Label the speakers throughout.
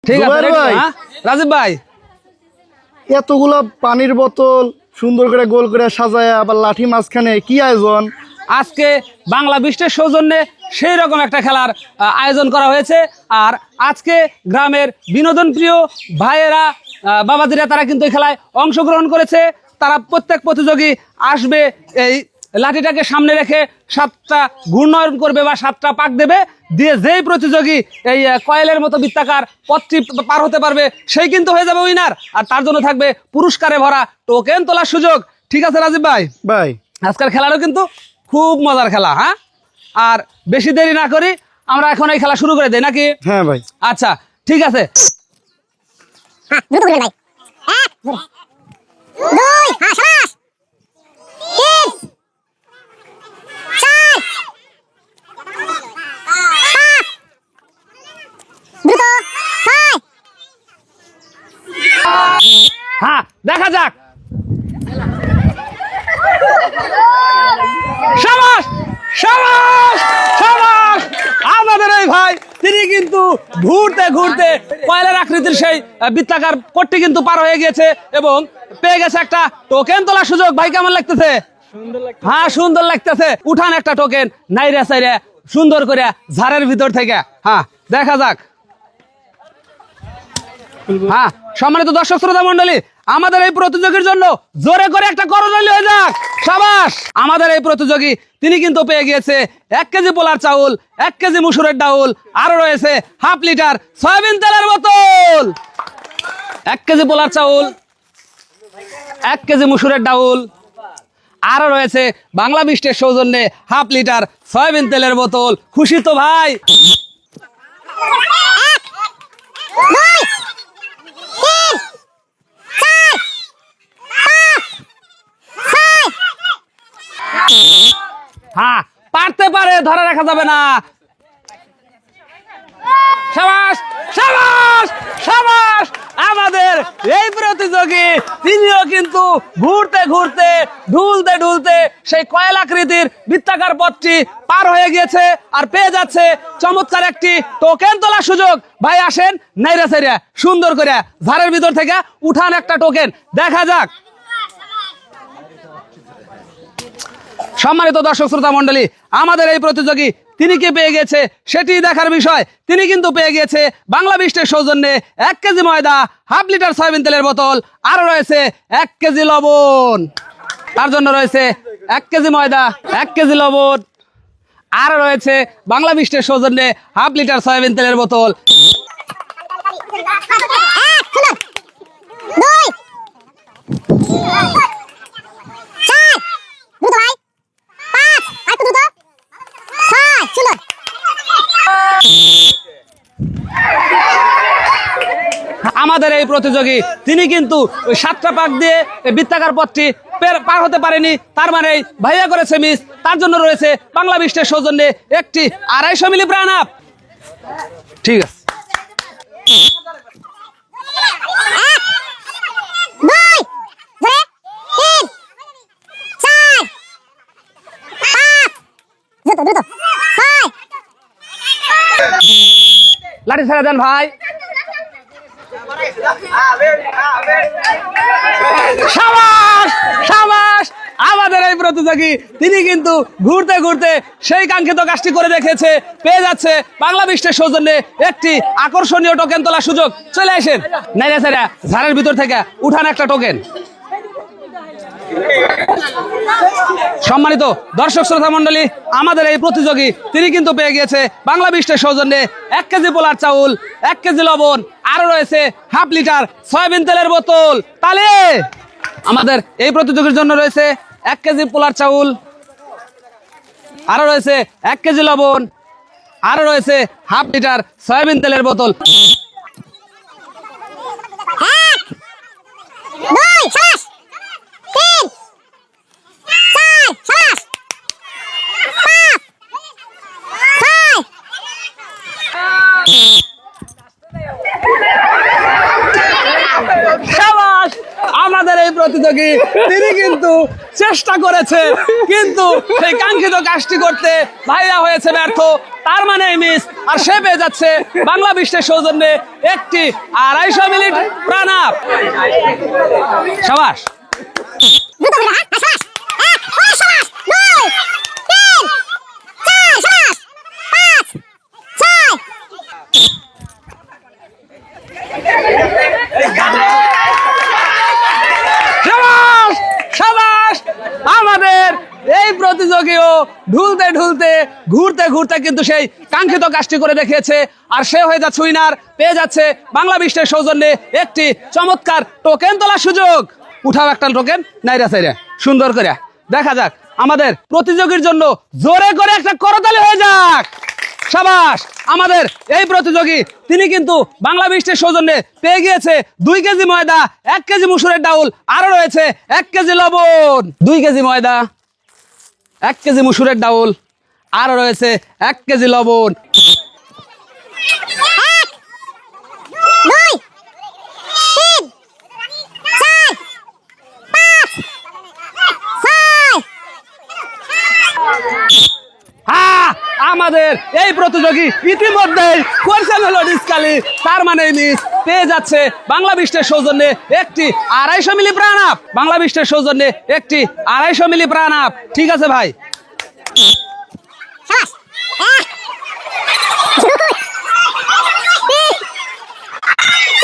Speaker 1: ঠিক আছে ভাই। রাজীব ভাই,
Speaker 2: এতগুলা পানির বোতল সুন্দর করে গোল করে সাজায়, আবার লাঠি মাঝখানে, কি আয়োজন?
Speaker 1: আজকে বাংলা বৃষ্টির সৌজন্যে সেই রকম একটা খেলার আয়োজন করা হয়েছে। আর আজকে গ্রামের বিনোদন প্রিয় ভাইয়েরা, বাবাজিরা, তারা কিন্তু এই খেলায় অংশগ্রহণ করেছে। তারা প্রত্যেক প্রতিযোগী আসবে, এই লাঠিটাকে সামনে রেখে 7টা ঘূর্ণয়ন করবে বা 7টা পাক দেবে, দিয়ে যেই প্রতিযোগী এই কয়েলের মতো বৃত্তাকার পথটি পার হতে পারবে সেই কিন্তু হয়ে যাবে উইনার। আর তার জন্য থাকবে পুরস্কারে ভরা টোকেন তোলার সুযোগ। ঠিক আছে রাজীব ভাই?
Speaker 2: ভাই
Speaker 1: আজকের খেলারও কিন্তু খুব মজার খেলা। হ্যাঁ, আর বেশি দেরি না করি আমরা এখন এই খেলা শুরু করে দেই নাকি?
Speaker 2: হ্যাঁ ভাই।
Speaker 1: আচ্ছা ঠিক আছে।
Speaker 3: দ্রুত বলবেন ভাই। 1 2 হ্যাঁ শাবাশ। 3 4 5 দ্রুত 6
Speaker 1: হ্যাঁ, দেখা যাক। শাবাশ শাবাশ শাবাশ! আমাদের এই ভাই, তিনি কিন্তু ঘুরতে ঘুরতে কয়লার আকৃতির সেই বৃত্তাকার কোটটি কিন্তু পার হয়ে গিয়েছে এবং পেয়ে গেছে একটা টোকেন তোলার সুযোগ। ভাই কেমন লাগতেছে? হ্যাঁ, সুন্দর লাগতেছে। উঠান একটা টোকেন নাইরে সাইরে সুন্দর করে ঝাড়ের ভিতর থেকে। হ্যাঁ, দেখা যাক। হ্যাঁ, সম্মানিত দর্শক শ্রোতা মন্ডলী, আমাদের এই প্রতিযোগীর জন্য জোরে করে একটা করতালি হয়ে যাক। শাবাশ! আমাদের এই প্রতিযোগী, তিনি কিন্তু পেয়ে গিয়েছে 1 কেজি পোলার চাউল, 1 কেজি মুসুরের ডাউল, আরো রয়েছে হাফ লিটার সয়াবিন তেলের বোতল। 1 কেজি পোলার চাউল, 1 কেজি মুসুরের ডাউল, আরো রয়েছে বাংলা বৃষ্টির সৌজন্যে হাফ লিটার সয়াবিন তেলের বোতল। খুশি তো ভাই?
Speaker 3: 1 2 3 4 5 6
Speaker 1: হ্যাঁ, পারতে পারে, ধরে রাখা যাবে না। শাবাশ শাবাশ শাবাশ! আমাদের এই প্রতিযোগী, তিনিও কিন্তু ঘুরতে ঘুরতে ঢুলতে ঢুলতে সেই কয়লাকৃতির বৃত্তাকার পথটি পার হয়ে গিয়েছে আর পেয়ে যাচ্ছে চমৎকার একটি টোকেন তোলার সুযোগ। ভাই আসেন, নাইরা সাইরা সুন্দর করে ঝাড়ের ভিতর থেকে উঠান একটা টোকেন, দেখা যাক। সম্মানিত দর্শক শ্রোতা মন্ডলী, আমাদের এই প্রতিযোগী, তিনি কি পেয়ে গেছে সেটি দেখার বিষয়। তিনি কিন্তু পেয়ে গেছে বাংলা বৃষ্টির সৌজন্যে 1 কেজি ময়দা, হাফ লিটার সয়াবিন তেলের বোতল, আরো রয়েছে 1 কেজি লবণ। তার জন্য রয়েছে 1 কেজি ময়দা, 1 কেজি লবণ, আরো রয়েছে বাংলা বৃষ্টির সৌজন্যে হাফ লিটার সয়াবিন তেলের বোতল।
Speaker 3: 1 2 3 4 দ্রুত ভাই 5 আর একটু দ্রুত 6 সুন্দর।
Speaker 1: আমাদের এই প্রতিযোগী, তিনি কিন্তু ওই 7টা পাক দিয়ে বৃত্তাকার পথটি পার হতে পারেনি। তার মানে ভাইয়া করেছে মিস। তার জন্য রয়েছে বাংলা বৃষ্টির সৌজন্যে একটি 250 মিলি প্রাণ আপ। ঠিক আছে।
Speaker 3: 1 2 3 4 5 দ্রুত দ্রুত 6
Speaker 1: লাঠি ছেড়ে দেন ভাই। শাবাশ শাবাশ! আমাদের এই প্রতিযোগী, তিনি কিন্তু ঘুরতে ঘুরতে সেই কাঙ্ক্ষিত কাজটি করে দেখেছে, পেয়ে যাচ্ছে বাংলা বৃষ্টির সৌজন্যে একটি আকর্ষণীয় টোকেন তোলার সুযোগ। চলে আসেন, নাইরা সাইরা ঝাড়ের ভিতর থেকে উঠান একটা টোকেন। সম্মানিত দর্শক শ্রোতা মন্ডলী, আমাদের এই প্রতিযোগী, তিনি কিন্তু পেয়ে গিয়েছে বাংলা বৃষ্টির সৌজন্যে 1 কেজি পোলার চাউল, 1 কেজি লবণ, আরো রয়েছে হাফ লিটার সয়াবিন তেলের বোতল। তাহলে আমাদের এই প্রতিযোগীর জন্য রয়েছে 1 কেজি পোলার চাউল, আরো রয়েছে 1 কেজি লবণ, আরো রয়েছে হাফ লিটার সয়াবিন তেলের বোতল।
Speaker 3: 1 2 শাবাশ 3 4 শাবাশ 5 6
Speaker 1: শাবাশ! আমাদের এই প্রতিযোগী তিনি কিন্তু চেষ্টা করেছে, কিন্তু সেই কাঙ্ক্ষিত কাজটি করতে ভাইয়া হয়েছে ব্যর্থ। তার মানে মিস, আর সে পেয়ে যাচ্ছে বাংলা বিশ্বের সৌজন্যে একটি 250 মিনিট প্রাণ আপ। সাবাস।
Speaker 3: দ্রুত করে, হ্যাঁ, সাবাস। 1, 2, 3, 4, সাবাস। 5, 6।
Speaker 1: সাবাস সাবাস। আমাদের এই প্রতিযোগীও ঢুলতে ঢুলতে ঘুরতে ঘুরতে কিন্তু সেই কাঙ্ক্ষিত কাজটি করে দেখিয়েছে, আর সে হয়ে যাচ্ছে উইনার, পেয়ে যাচ্ছে বাংলা বিশ্বের সৌজন্যে একটি চমৎকার টোকেন তোলার সুযোগ। উঠাও একটা টোকেন, নাইরা সাইরা সুন্দর করে। দেখা যাক আমাদের প্রতিযোগীর জন্য জোরে করে একটা করতালি হয়ে যাক। সাবাস। আমাদের এই প্রতিযোগী তিনি কিন্তু বাংলা বিশ্বের সৌজন্যে পেয়ে গিয়েছে 2 কেজি ময়দা, 1 কেজি মুসুরের ডাউল, আরো রয়েছে 1 কেজি লবণ। 2 কেজি ময়দা, 1 কেজি মুসুরের ডাউল, আরো রয়েছে 1 কেজি লবণ।
Speaker 3: 1, 2, 3, 4, 5, 6।
Speaker 1: হ্যাঁ, আমাদের এই প্রতিযোগী ইতিমধ্যেই করছেন হলো ডিসকালি, তার মানে মিস, পেয়ে যাচ্ছে বাংলা বিশ্বের সৌজন্যে একটি 250 মিলি প্রাণ আপ। বাংলা বিশ্বের সৌজন্যে একটি 250 মিলি প্রাণ আপ। ঠিক আছে ভাই।
Speaker 3: সাবাস। 1, 2,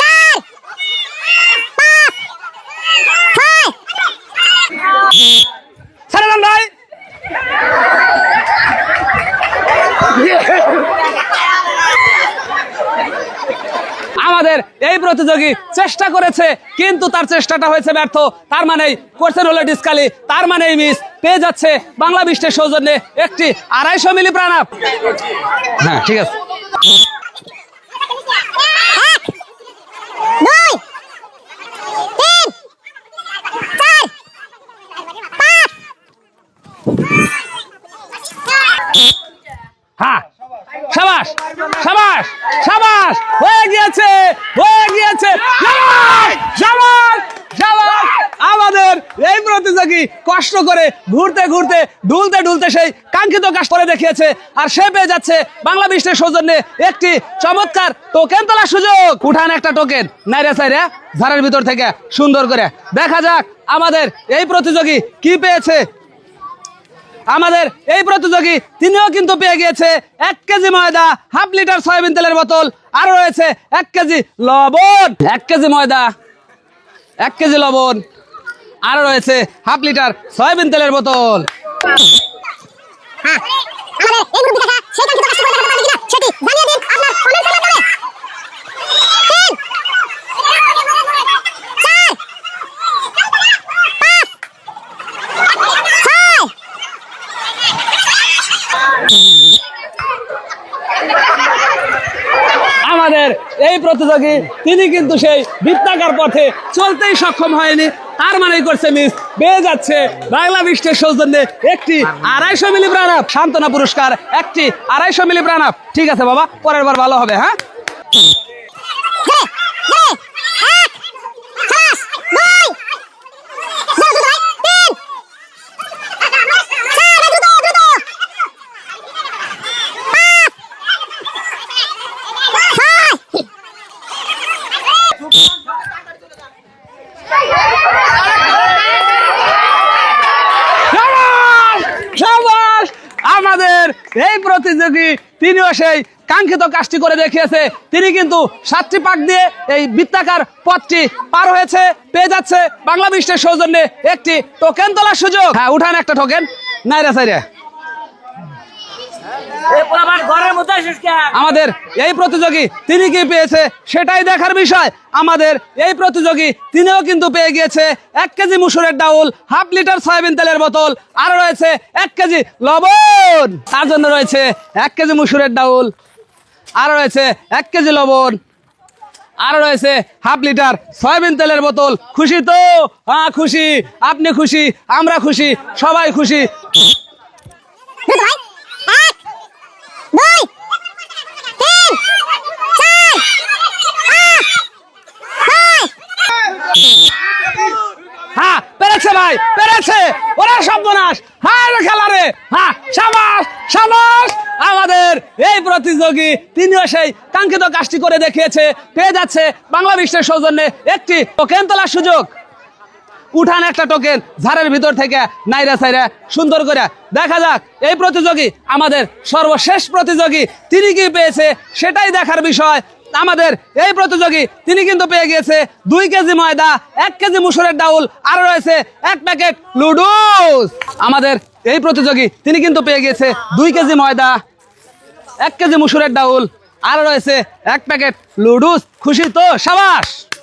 Speaker 3: 3, 4, 5, 6।
Speaker 1: ছেড়ে দেন ভাই। আমাদের এই প্রতিযোগী চেষ্টা করেছে, কিন্তু তার চেষ্টাটা হয়েছে ব্যর্থ। তার মানেই করছেন হলো ডিসকালি, তার মানেই মিস, পেয়ে যাচ্ছে বাংলা বিশ্বের সৌজন্যে একটি 250 মিলি প্রাণ আপ। হ্যাঁ ঠিক আছে।
Speaker 3: 1, 2, 3, 4, 5।
Speaker 1: হ্যাঁ, সাবাস সাবাস সাবাস। হয়ে গিয়েছে, হয়ে গিয়েছে। সাবাস সাবাস সাবাস। আমাদের এই প্রতিযোগী কষ্ট করে ঘুরতে ঘুরতে ঢুলতে ঢুলতে সেই কাঙ্ক্ষিত কাজ করে দেখিয়েছে, আর সে পেয়ে যাচ্ছে বাংলা বিশ্বের সৌজন্যে একটি চমৎকার টোকেন তোলার সুযোগ। উঠান একটা টোকেন, নাইরে সাইরে ঝাড়ের ভিতর থেকে সুন্দর করে। দেখা যাক আমাদের এই প্রতিযোগী কি পেয়েছে। আমাদের এই প্রতিযোগী তিনিও কিন্তু পেয়ে গিয়েছে 1 কেজি ময়দা, 1/2 লিটার সয়াবিন তেলের বোতল, আরো রয়েছে 1 কেজি লবণ। 1 কেজি ময়দা, 1 কেজি লবণ, আরো রয়েছে 1/2 লিটার সয়াবিন তেলের বোতল।
Speaker 3: হ্যাঁ, আমাদের এই মুরব্বি কাকা সেই কাঙ্ক্ষিত কাজটি করে দেখাতে পারবে কিনা সেটি জানিয়ে দিন আপনার কমেন্টের মাধ্যমে। 3, 4, 5, 6।
Speaker 1: আমাদের এই প্রতিযোগী তিনি কিন্তু সেই বৃত্তাকার পথে চলতেই সক্ষম হয়নি, তার মানেই করছে মিস, পেয়ে যাচ্ছে বাংলা বিশ্বের সৌজন্যে একটি 250 মিলি প্রাণ আপ। সান্ত্বনা পুরস্কার একটি 250 মিলি প্রাণ আপ। ঠিক আছে বাবা, পরের বার ভালো হবে। হ্যাঁ, সাবাস। আমাদের এই প্রতিযোগী তিনিও সেই কাঙ্ক্ষিত কাজটি করে দেখিয়েছে, তিনি কিন্তু 7টি পাক দিয়ে এই বৃত্তাকার পথটি পার হয়েছে, পেয়ে যাচ্ছে বাংলা বিশ্বের সৌজন্যে একটি টোকেন তোলার সুযোগ। হ্যাঁ, উঠান একটা টোকেন, নাইরা সাইরে। আমাদের এই প্রতিযোগী তিনি কি পেয়েছে সেটাই দেখার বিষয়। আমাদের এই প্রতিযোগী তিনিও কিন্তু পেয়ে গিয়েছে 1 কেজি মুসুরের ডাউল, 1/2 লিটার সয়াবিন তেলের বোতল, আরো রয়েছে 1 কেজি লবণ। তার জন্য রয়েছে 1 কেজি মুসুরের ডাউল, আরো রয়েছে 1 কেজি লবণ, আরো রয়েছে 1/2 লিটার সয়াবিন তেলের বোতল। খুশি তো? হ্যাঁ খুশি, আপনি খুশি, আমরা খুশি, সবাই খুশি। হ্যাঁ, ভাই পেরেছে, ওরে সর্বনাশ, হায় রে খেলা রে, হ্যাঁ সাবাস সাবাস। আমাদের এই প্রতিযোগী তিনিও সেই কাঙ্ক্ষিত কাজটি করে দেখিয়েছে, পেয়ে যাচ্ছে বাংলা বিশ্বের সৌজন্যে একটি টোকেন তোলার সুযোগ। উঠান একটা টোকেন ঝাড়ের ভিতর থেকে নাইরা সাইরা সুন্দর করে। দেখা যাক এই প্রতিযোগী, আমাদের সর্বশেষ প্রতিযোগী, তিনি কি পেয়েছে সেটাই দেখার বিষয়। আমাদের এই প্রতিযোগী তিনি কিন্তু পেয়ে গিয়েছে 2 কেজি ময়দা, 1 কেজি মুসুরের ডাউল, আর রয়েছে 1 প্যাকেট লুডুস। আমাদের এই প্রতিযোগী তিনি কিন্তু পেয়ে গিয়েছে 2 কেজি ময়দা, 1 কেজি মুসুরের ডাউল, আর রয়েছে 1 প্যাকেট লুডুস। খুশি তো? সাবাস।